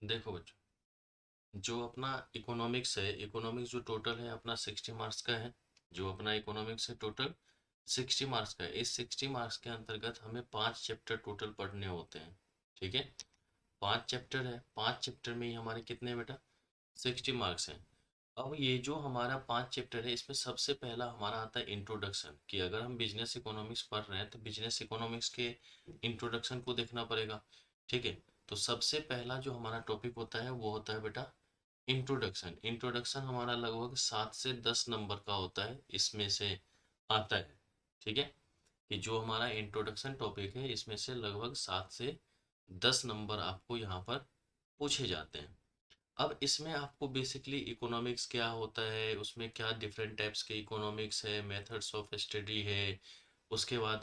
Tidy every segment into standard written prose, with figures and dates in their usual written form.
देखो बच्चों, जो अपना इकोनॉमिक्स है, इकोनॉमिक्स जो टोटल है अपना 60 मार्क्स का है। जो अपना इकोनॉमिक्स है टोटल 60 मार्क्स का है। इस 60 मार्क्स के अंतर्गत हमें 5 चैप्टर टोटल पढ़ने होते हैं। ठीक है, 5 चैप्टर है। 5 चैप्टर में ही हमारे कितने बेटा 60 मार्क्स हैं। अब ये जो हमारा 5 चैप्टर है, इसमें सबसे पहला हमारा आता है इंट्रोडक्शन, कि अगर हम बिजनेस इकोनॉमिक्स पढ़ रहे हैं तो बिजनेस इकोनॉमिक्स के इंट्रोडक्शन को देखना पड़ेगा। ठीक है, तो सबसे पहला जो हमारा टॉपिक होता है वो होता है बेटा इंट्रोडक्शन। इंट्रोडक्शन हमारा लगभग 7 से 10 नंबर का होता है, इसमें से आता है। ठीक है, कि जो हमारा इंट्रोडक्शन टॉपिक है इसमें से लगभग 7 से 10 नंबर आपको यहाँ पर पूछे जाते हैं। अब इसमें आपको बेसिकली इकोनॉमिक्स क्या होता है, उसमें क्या डिफरेंट टाइप्स के इकोनॉमिक्स है, मेथड्स ऑफ स्टडी है, उसके बाद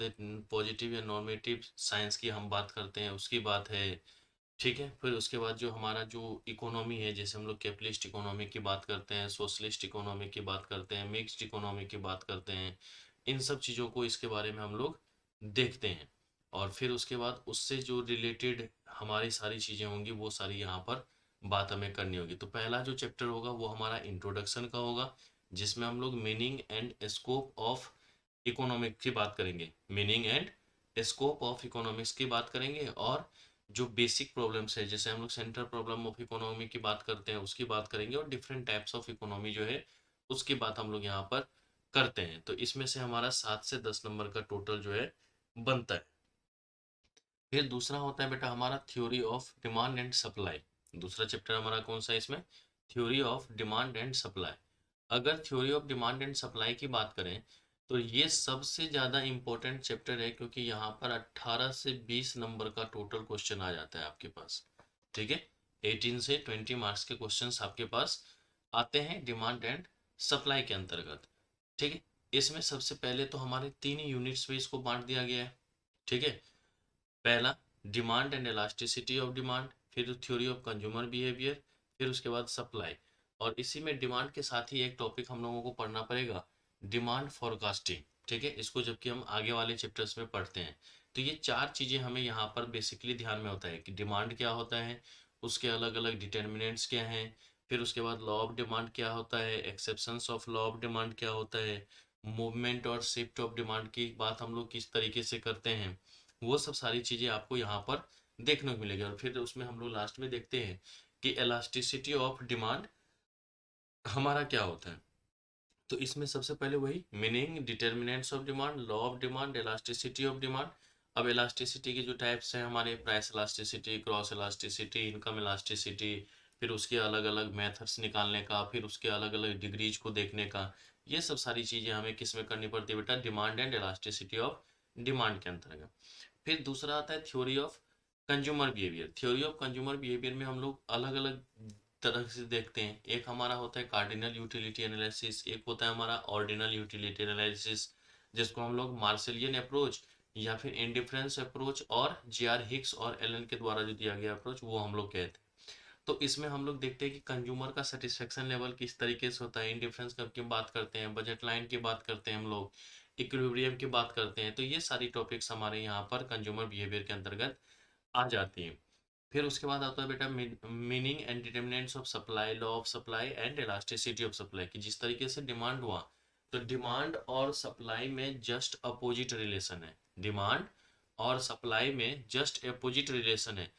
पॉजिटिव या नॉर्मेटिव साइंस की हम बात करते हैं उसकी बात है। ठीक है, फिर उसके बाद जो हमारा जो इकोनॉमी है, जैसे हम लोग कैपिटलिस्ट इकोनॉमी की बात करते हैं, सोशलिस्ट इकोनॉमी की बात करते हैं, मिक्स्ड इकोनॉमी की बात करते हैं, इन सब चीज़ों को इसके बारे में हम लोग देखते हैं। और फिर उसके बाद उससे जो रिलेटेड हमारी सारी चीज़ें होंगी वो सारी यहाँ पर बात हमें करनी होगी। तो पहला जो चैप्टर होगा वो हमारा इंट्रोडक्शन का होगा, जिसमें हम लोग meaning and scope of economic की बात करेंगे। Meaning and scope of economics की बात करेंगे, और जो बेसिक प्रॉब्लम्स है, जैसे हम लोग सेंट्रल प्रॉब्लम ऑफ इकोनॉमी की बात करते हैं उसकी बात करेंगे, और डिफरेंट टाइप्स ऑफ इकोनॉमी जो है उसकी बात हम लोग यहाँ पर करते हैं। तो इसमें से हमारा 7 से 10 नंबर का टोटल जो है बनता है। फिर दूसरा होता है बेटा हमारा theory of demand and supply. दूसरा चैप्टर हमारा कौन सा है इसमें, theory of demand and supply. अगर theory of demand and supply की बात करें तो ये सबसे ज़्यादा इम्पोर्टेंट चैप्टर है, क्योंकि यहाँ पर 18 से 20 नंबर का टोटल क्वेश्चन आ जाता है आपके पास। ठीक है, 18 से 20 मार्क्स के क्वेश्चंस आपके पास आते हैं डिमांड एंड सप्लाई के अंतर्गत। ठीक है, इसमें सबसे पहले तो हमारे 3 यूनिट्स में इसको बांट दिया गया है। ठीक है, पहला demand and elasticity of demand, फिर थ्योरी ऑफ कंज्यूमर बिहेवियर, फिर उसके बाद सप्लाई। और इसी में डिमांड के साथ ही एक टॉपिक हम लोगों को पढ़ना पड़ेगा, डिमांड फॉरकास्टिंग। ठीक है, इसको जबकि हम आगे वाले चैप्टर्स में पढ़ते हैं। तो ये 4 चीज़ें हमें यहाँ पर बेसिकली ध्यान में होता है कि डिमांड क्या होता है, उसके अलग अलग डिटर्मिनेंट्स क्या हैं, फिर उसके बाद लॉ ऑफ डिमांड क्या होता है, exceptions of law of demand क्या होता है, मूवमेंट और शिफ्ट ऑफ डिमांड की बात हम लोग किस तरीके से करते हैं, वो सब सारी चीज़ें आपको यहाँ पर देखने को मिलेगी। और फिर उसमें हम लोग लास्ट में देखते हैं कि इलास्टिसिटी ऑफ डिमांड हमारा क्या होता है। तो इसमें सबसे पहले वही meaning, determinants of demand, law of demand, elasticity of demand. अब इलास्टिसिटी के जो टाइप्स हैं हमारे, price elasticity, cross elasticity, income elasticity, फिर उसके अलग अलग मेथड्स निकालने का, फिर उसके अलग अलग डिग्रीज को देखने का, ये सब सारी चीज़ें हमें किस में करनी पड़ती है बेटा, demand and elasticity of demand के अंतर्गत। फिर दूसरा आता है theory of consumer behaviour. Theory of consumer behaviour में हम लोग अलग अलग तरह से देखते हैं। एक हमारा होता है कार्डिनल यूटिलिटी एनालिसिस, एक होता है हमारा ऑर्डिनल यूटिलिटी एनालिसिस, जिसको हम लोग मार्सेलियन अप्रोच या फिर इंडिफरेंस अप्रोच और जीआर हिक्स और एलन के द्वारा जो दिया गया अप्रोच वो हम लोग कहते हैं। तो इसमें हम लोग देखते हैं कि कंज्यूमर का सेटिस्फेक्शन लेवल किस तरीके से होता है, इंडिफरेंस की बात करते हैं, बजट लाइन की बात करते हैं हम लोग, इक्विलिब्रियम की बात करते हैं। तो ये सारी टॉपिक्स हमारे यहाँ पर कंज्यूमर बिहेवियर के अंतर्गत आ जाती हैं। फिर उसके बाद आता है बेटा meaning and determinants of supply, law of supply and elasticity of supply, कि जिस तरीके से डिमांड हुआ तो डिमांड और सप्लाई में जस्ट अपोजिट रिलेशन है। डिमांड और सप्लाई में जस्ट अपोजिट रिलेशन है।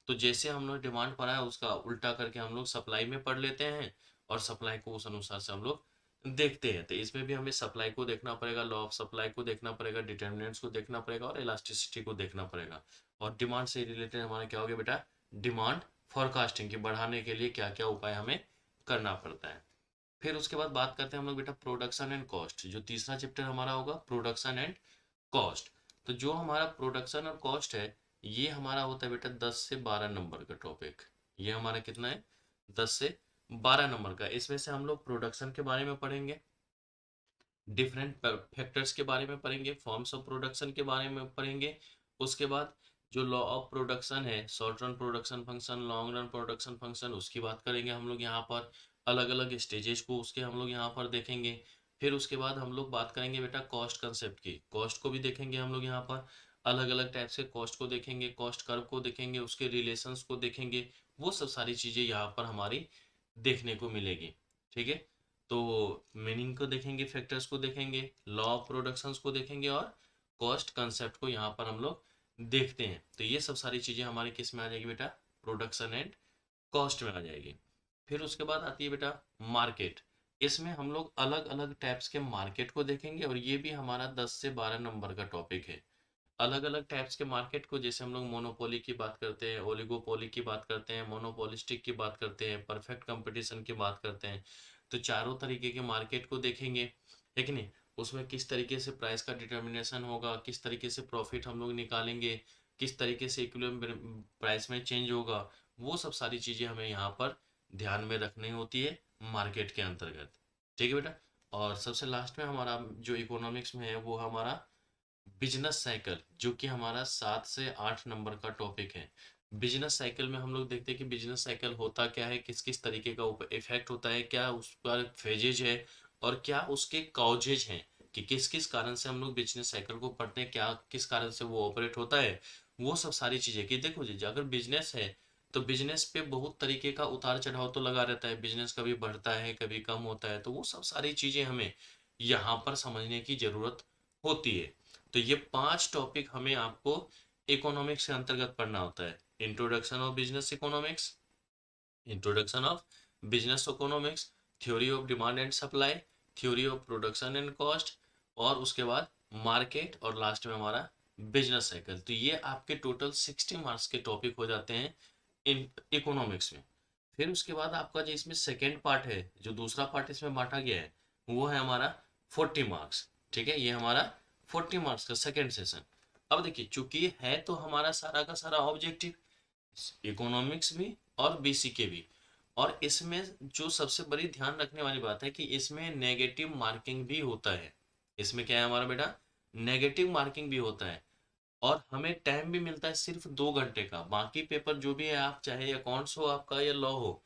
तो जैसे हम लोग डिमांड पढ़ा है उसका उल्टा करके हम लोग सप्लाई में पढ़ लेते हैं, और सप्लाई को उस अनुसार से हम लोग देखते हैं। तो इसमें भी हमें सप्लाई को देखना पड़ेगा, लॉ ऑफ सप्लाई को देखना पड़ेगा, डिटर्मिनेंट्स को देखना पड़ेगा, और इलास्टिसिटी को देखना पड़ेगा। और डिमांड से रिलेटेड हमारा क्या हो गया बेटा, डिमांड फॉरकास्टिंग की बढ़ाने के लिए क्या क्या उपाय हमें करना पड़ता है। फिर उसके बाद बात करते हैं हम लोग बेटा प्रोडक्शन एंड कॉस्ट। जो तीसरा चैप्टर हमारा होगा प्रोडक्शन एंड कॉस्ट। तो जो हमारा प्रोडक्शन और कॉस्ट है ये हमारा होता है बेटा 10 से 12 नंबर का टॉपिक। ये हमारा कितना है, 10 से 12 नंबर का। इसमें से हम लोग प्रोडक्शन के बारे में पढ़ेंगे, डिफरेंट फैक्टर्स के बारे में पढ़ेंगे, फॉर्म्स ऑफ प्रोडक्शन के बारे में पढ़ेंगे। उसके बाद जो लॉ ऑफ प्रोडक्शन है, short run production function, long run production function, उसकी बात करेंगे हम लोग यहाँ पर। अलग अलग स्टेजेस को उसके हम लोग यहाँ पर देखेंगे। फिर उसके बाद हम लोग बात करेंगे बेटा कॉस्ट कंसेप्ट की, कॉस्ट को भी देखेंगे हम लोग यहाँ पर। अलग अलग टाइप से कॉस्ट को देखेंगे, कॉस्ट कर्व को देखेंगे, उसके रिलेशंस को देखेंगे, वो सब सारी चीज़ें यहाँ पर हमारी देखने को मिलेगी। ठीक है, तो मीनिंग को देखेंगे, फैक्टर्स को देखेंगे, लॉ ऑफ प्रोडक्शंस को देखेंगे और कॉस्ट कंसेप्ट को यहाँ पर हम लोग देखते हैं। तो ये सब सारी चीज़ें हमारी किस में आ जाएगी बेटा, प्रोडक्शन एंड कॉस्ट में आ जाएगी। फिर उसके बाद आती है बेटा मार्केट। इसमें हम लोग अलग अलग टाइप्स के मार्केट को देखेंगे और ये भी हमारा 10 से 12 नंबर का टॉपिक है। अलग अलग टाइप्स के मार्केट को, जैसे हम लोग मोनोपोली की बात करते हैं, ओलिगोपोली की बात करते हैं, मोनोपोलिस्टिक की बात करते हैं, परफेक्ट कंपटीशन की बात करते हैं। तो चारों तरीके के मार्केट को देखेंगे, है कि नहीं। उसमें किस तरीके से प्राइस का डिटर्मिनेशन होगा, किस तरीके से प्रॉफिट हम लोग निकालेंगे, किस तरीके से इक्विलिब्रियम प्राइस में चेंज होगा, वो सब सारी चीज़ें हमें यहाँ पर ध्यान में रखनी होती है मार्केट के अंतर्गत। ठीक है बेटा। और सबसे लास्ट में हमारा जो इकोनॉमिक्स में है वो हमारा बिजनेस साइकिल, जो कि हमारा 7 से 8 नंबर का टॉपिक है। बिजनेस साइकिल में हम लोग देखते हैं कि बिजनेस साइकिल होता क्या है, किस किस तरीके का इफेक्ट होता है, क्या उस पर फेजेज है और क्या उसके कॉजेज हैं, कि किस किस कारण से हम लोग बिजनेस साइकिल को पढ़ते हैं, क्या किस कारण से वो ऑपरेट होता है। वो सब सारी चीज़ें कि देखो जी, अगर बिजनेस है तो बिजनेस पे बहुत तरीके का उतार चढ़ाव तो लगा रहता है, बिजनेस कभी बढ़ता है कभी कम होता है, तो वो सब सारी चीज़ें हमें यहाँ पर समझने की ज़रूरत होती है। तो ये 5 टॉपिक हमें आपको इकोनॉमिक्स के अंतर्गत पढ़ना होता है। Introduction of business economics, introduction of business economics, theory of demand and supply, theory of production and cost, और उसके बाद मार्केट, और लास्ट में हमारा बिजनेस साइकिल। तो ये आपके टोटल 60 मार्क्स के टॉपिक हो जाते हैं इन इकोनॉमिक्स में। फिर उसके बाद आपका जो इसमें सेकेंड पार्ट है, जो दूसरा पार्ट इसमें बांटा गया है, वो है हमारा 40 मार्क्स। ठीक है, ये हमारा 40 मार्क्स का सेकेंड सेशन। अब देखिए, चूंकि है तो हमारा सारा का सारा ऑब्जेक्टिव, इकोनॉमिक्स भी और बीसीके भी, और इसमें जो सबसे बड़ी ध्यान रखने वाली बात है कि इसमें नेगेटिव मार्किंग भी होता है। इसमें क्या है हमारा बेटा, नेगेटिव मार्किंग भी होता है। और हमें टाइम भी मिलता है सिर्फ 2 घंटे का। बाकी पेपर जो भी है, आप चाहे अकाउंट्स हो आपका या लॉ हो,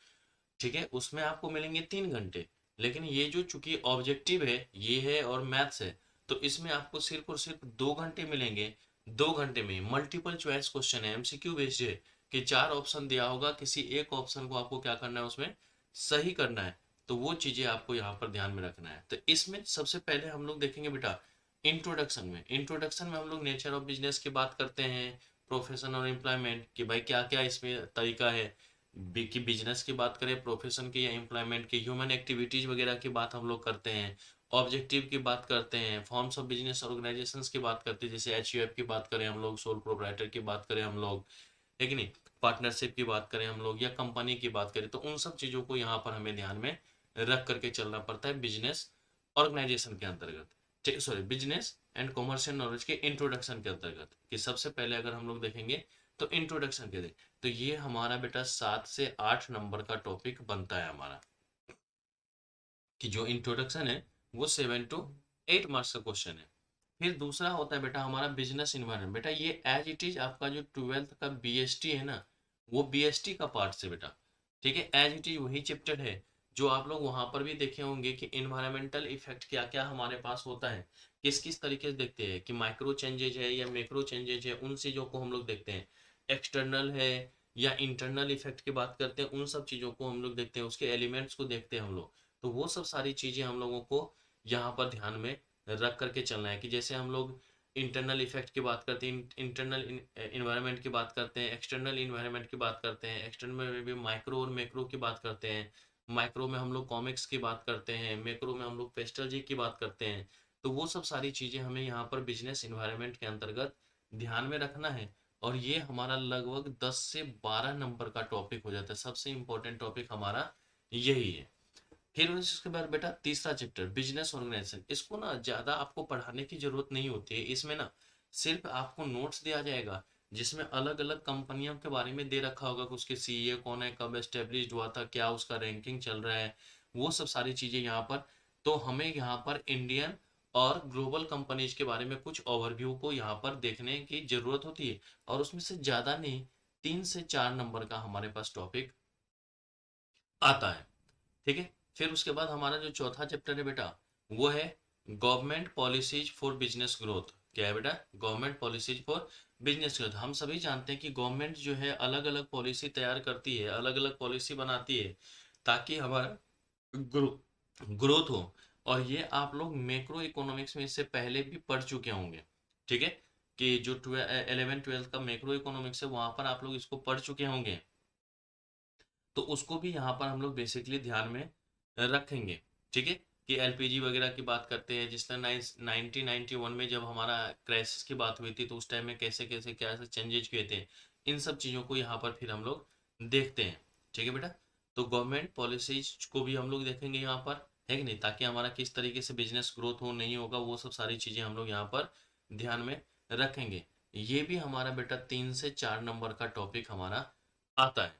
ठीक है, उसमें आपको मिलेंगे 3 घंटे। लेकिन ये जो चूंकि ऑब्जेक्टिव है ये है और मैथ्स है, तो इसमें आपको सिर्फ और सिर्फ 2 घंटे मिलेंगे। 2 घंटे में मल्टीपल चॉइस क्वेश्चन है, एमसीक्यू बेस्ड है, कि 4 ऑप्शन दिया होगा, किसी एक ऑप्शन को आपको क्या करना है, उसमें सही करना है। तो वो चीजें आपको यहाँ पर ध्यान में रखना है। तो इसमें सबसे पहले हम लोग देखेंगे बेटा इंट्रोडक्शन में हम लोग नेचर ऑफ बिजनेस की बात करते हैं, प्रोफेशन और एम्प्लॉयमेंट, कि भाई क्या क्या इसमें तरीका है, कि बिजनेस की बात करें, प्रोफेशन की या एम्प्लॉयमेंट की, ह्यूमन एक्टिविटीज वगैरह की बात हम लोग करते हैं, ऑब्जेक्टिव की बात करते हैं, फॉर्म्स ऑफ बिजनेस ऑर्गेनाइजेशंस की बात करते हैं, जैसे एचयूएफ की बात करें हम लोग, सोल प्रोप्राइटर की बात करें हम लोग, है कि नहीं, पार्टनरशिप की बात करें हम लोग, या कंपनी की बात करें, तो उन सब चीज़ों को यहाँ पर हमें ध्यान में रख करके चलना पड़ता है बिजनेस ऑर्गेनाइजेशन के अंतर्गत, ठीक, sorry, business and commercial knowledge के इंट्रोडक्शन के अंतर्गत। कि सबसे पहले अगर हम लोग देखेंगे तो इंट्रोडक्शन के दे, तो ये हमारा बेटा 7 से 8 नंबर का टॉपिक बनता है हमारा, कि जो इंट्रोडक्शन है वो 7 to 8 मार्क्स का क्वेश्चन है। फिर दूसरा होता है बेटा हमारा बिजनेस इन्वायरमेंट। बेटा ये एज इट इज आपका जो 12th का बीएसटी है ना, वो बीएसटी का पार्ट से बेटा, ठीक है, एज इट इज वही चैप्टर है जो आप लोग वहां पर भी देखे होंगे, कि इन्वायरमेंटल इफेक्ट क्या क्या हमारे पास होता है, किस किस तरीके से देखते हैं, कि माइक्रो चेंजेज है या मैक्रो चेंजेज है, उन चीज़ों को हम लोग देखते हैं। एक्सटर्नल है या इंटरनल इफेक्ट की बात करते हैं, उन सब चीज़ों को हम लोग देखते हैं, उसके एलिमेंट्स को देखते हैं हम लोग। तो वो सब सारी चीज़ें हम लोगों को यहाँ पर ध्यान में रख करके चलना है, कि जैसे हम लोग इंटरनल इफेक्ट की बात करते हैं, इंटरनल इन्वायरमेंट की बात करते हैं, एक्सटर्नल इन्वायरमेंट की बात करते हैं, एक्सटर्नल में भी माइक्रो और मैक्रो की बात करते हैं, माइक्रो में हम लोग कॉमिक्स की बात करते हैं, मैक्रो में हम लोग पेस्टलजी की बात करते हैं। तो वो सब सारी चीज़ें हमें यहाँ पर बिजनेस इन्वायरमेंट के अंतर्गत ध्यान में रखना है। और ये हमारा लगभग 10 से 12 नंबर का टॉपिक हो जाता है, सबसे इम्पोर्टेंट टॉपिक हमारा यही है। फिर उसके बाद बेटा तीसरा चैप्टर बिजनेस ऑर्गेनाइजेशन, इसको ना ज़्यादा आपको पढ़ाने की जरूरत नहीं होती है। इसमें ना सिर्फ आपको नोट्स दिया जाएगा, जिसमें अलग अलग कंपनियों के बारे में दे रखा होगा कि उसके सीईओ कौन है, कब एस्टेब्लिश हुआ था, क्या उसका रैंकिंग चल रहा है, वो सब सारी चीज़ें यहाँ पर। तो हमें यहाँ पर इंडियन और ग्लोबल कंपनीज के बारे में कुछ ओवरव्यू को यहाँ पर देखने की ज़रूरत होती है, और उसमें से ज़्यादा नहीं, 3 से 4 नंबर का हमारे पास टॉपिक आता है। ठीक है। फिर उसके बाद हमारा जो चौथा चैप्टर है बेटा, वो है government policies for business growth. क्या है बेटा, government policies for business growth. हम सभी जानते हैं कि गवर्नमेंट जो है अलग अलग पॉलिसी तैयार करती है, अलग अलग पॉलिसी बनाती है ताकि हमारा ग्रोथ हो। और ये आप लोग मैक्रो इकोनॉमिक्स में इससे पहले भी पढ़ चुके होंगे, ठीक है, कि जो 11th 12th का मैक्रो इकोनॉमिक्स है वहां पर आप लोग इसको पढ़ चुके होंगे। तो उसको भी यहाँ पर हम लोग बेसिकली ध्यान में रखेंगे, ठीक है, कि एलपीजी वगैरह की बात करते हैं। जिस तरह 1991 में जब हमारा क्राइसिस की बात हुई थी तो उस टाइम में कैसे कैसे क्या चेंजेज हुए थे, इन सब चीज़ों को यहाँ पर फिर हम लोग देखते हैं, ठीक है बेटा। तो गवर्नमेंट पॉलिसीज को भी हम लोग देखेंगे यहाँ पर, है कि नहीं, ताकि हमारा किस तरीके से बिजनेस ग्रोथ हो नहीं होगा, वो सब सारी चीज़ें हम लोग यहाँ पर ध्यान में रखेंगे। ये भी हमारा बेटा 3 से 4 नंबर का टॉपिक हमारा आता है।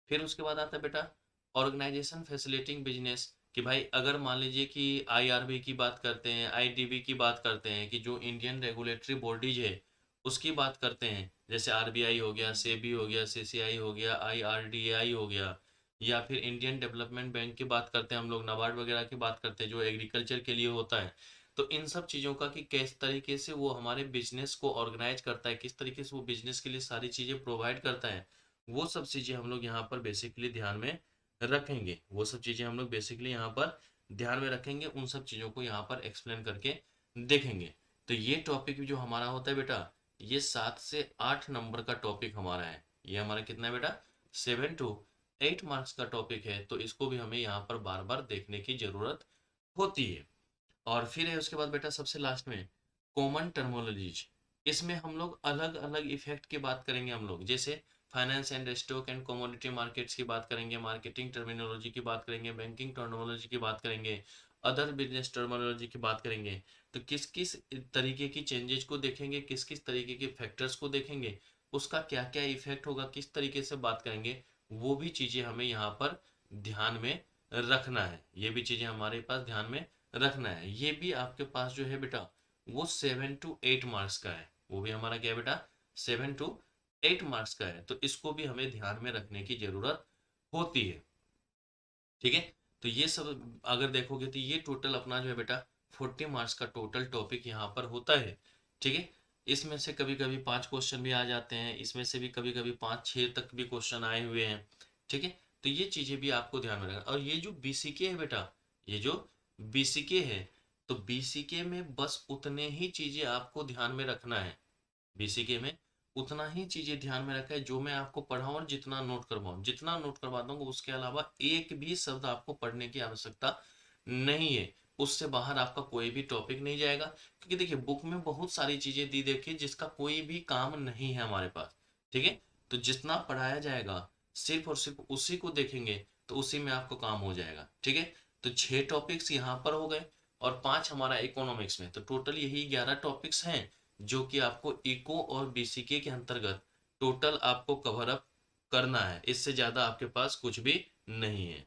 फिर उसके बाद आता है बेटा ऑर्गेनाइजेशन फैसिलिटिंग बिजनेस, कि भाई अगर मान लीजिए कि आईआरबी की बात करते हैं, आईडीबी की बात करते हैं, कि जो इंडियन रेगुलेटरी बॉडीज है उसकी बात करते हैं, जैसे आरबीआई हो गया, सेबी हो गया, सीसीआई हो गया, आईआरडीआई हो गया, या फिर इंडियन डेवलपमेंट बैंक की बात करते हैं हम लोग, नाबार्ड वगैरह की बात करते हैं जो एग्रीकल्चर के लिए होता है। तो इन सब चीज़ों का कि किस तरीके से वो हमारे बिजनेस को ऑर्गेनाइज करता है, किस तरीके से वो बिजनेस के लिए सारी चीज़ें प्रोवाइड करता है, वो सब चीज़ें हम लोग यहाँ पर बेसिकली ध्यान में रखेंगे। वो सब चीज़ें हम लोग बेसिकली यहाँ पर ध्यान में रखेंगे, उन सब चीज़ों को यहाँ पर एक्सप्लेन करके देखेंगे। तो ये टॉपिक जो हमारा होता है बेटा, ये 7 से 8 नंबर का टॉपिक हमारा है। ये हमारा कितना है बेटा, 7 to 8 मार्क्स का टॉपिक है। तो इसको भी हमें यहाँ पर बार बार देखने की ज़रूरत होती है। और फिर है उसके बाद बेटा सबसे लास्ट में कॉमन टर्मोलॉजीज। इसमें हम लोग अलग अलग इफेक्ट की बात करेंगे हम लोग, जैसे finance and stock and commodity markets की बात करेंगे, मार्केटिंग टर्मिनोलॉजी की बात करेंगे, बैंकिंग टर्मिनोलॉजी की बात करेंगे, अदर बिजनेस टर्मिनोलॉजी की बात करेंगे। तो किस किस तरीके की चेंजेस को देखेंगे, किस किस तरीके के फैक्टर्स को देखेंगे, उसका क्या क्या इफेक्ट होगा, किस तरीके से बात करेंगे, वो भी चीज़ें हमें यहाँ पर ध्यान में रखना है। ये भी चीज़ें हमारे पास ध्यान में रखना है। ये भी आपके पास जो है बेटा वो 7 to 8 मार्क्स का है। वो भी हमारा क्या है बेटा, 7 to 8 मार्क्स का है। तो इसको भी हमें ध्यान में रखने की जरूरत होती है, ठीक है। तो ये सब अगर देखोगे तो ये टोटल अपना जो है बेटा 40 मार्क्स का टोटल टॉपिक यहाँ पर होता है, ठीक है। इसमें से कभी कभी 5 क्वेश्चन भी आ जाते हैं, इसमें से भी कभी कभी 5 6 तक भी क्वेश्चन आए हुए हैं, ठीक है। तो ये चीज़ें भी आपको ध्यान में रखना। और ये जो बीसीके है बेटा, ये जो बीसीके है, तो बीसीके में बस उतने ही चीज़ें आपको ध्यान में रखना है। बीसीके में उतना ही चीजें ध्यान में रखा है जो मैं आपको पढ़ाऊं और जितना नोट करवाऊं, जितना नोट करवा दूंगा उसके अलावा एक भी शब्द आपको पढ़ने की आवश्यकता नहीं है। उससे बाहर आपका कोई भी टॉपिक नहीं जाएगा, क्योंकि देखिए बुक में बहुत सारी चीजें दी देखिए जिसका कोई भी काम नहीं है हमारे पास, ठीक है। तो जितना पढ़ाया जाएगा सिर्फ और सिर्फ उसी को देखेंगे तो उसी में आपको काम हो जाएगा, ठीक है। तो 6 टॉपिक्स यहाँ पर हो गए और 5 हमारा इकोनॉमिक्स में, तो टोटल यही 11 टॉपिक्स हैं जो कि आपको इको और बीसीके के अंतर्गत टोटल आपको कवर अप करना है। इससे ज़्यादा आपके पास कुछ भी नहीं है।